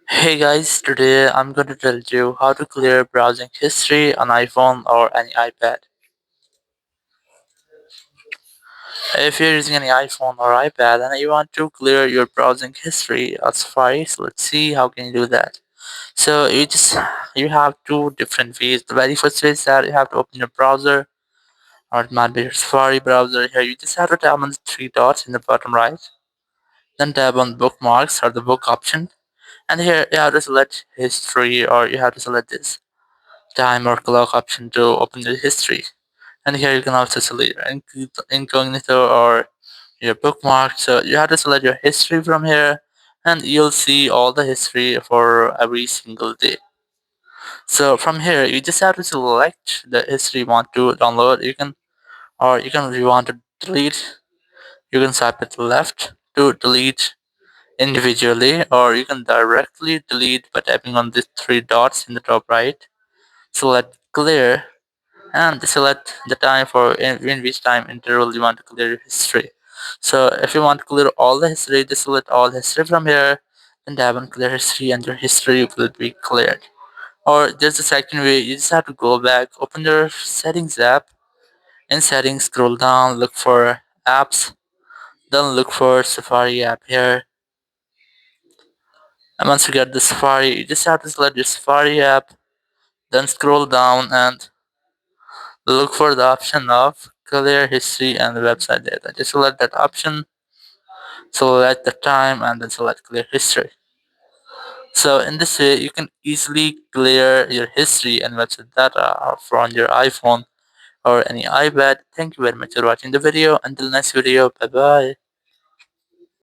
Hey guys, today I'm going to tell you how to clear browsing history on iPhone or any iPad. If you're using any iPhone or iPad and you want to clear your browsing history on Safari, so let's see how can you do that. So you have two different ways. The very first way is that you have to open your browser or it might be your Safari browser. Here you just have to tap on the three dots in the bottom right, then tap on bookmarks or the book option, and here you have to select history or you have to select this time or clock option to open the history. And here you can also select your incognito or your bookmark. So you have to select your history from here and you'll see all the history for every single day. So from here you just have to select the history you want to download. You can if you want to delete, you can swipe it left to delete individually, or you can directly delete by tapping on these three dots in the top right. Select clear and select the time for in which time interval you want to clear your history. So if you want to clear all the history, just select all history from here and tap on clear history and your history will be cleared. Or there's a second way, you just have to go back, open your settings app. In settings, scroll down, look for apps, then look for Safari app here. And once you get the Safari, you just have to select your Safari app, then scroll down and look for the option of clear history and website data. Just select that option, select the time, and then select clear history. So in this way, you can easily clear your history and website data from your iPhone or any iPad. Thank you very much for watching the video. Until next video, bye bye.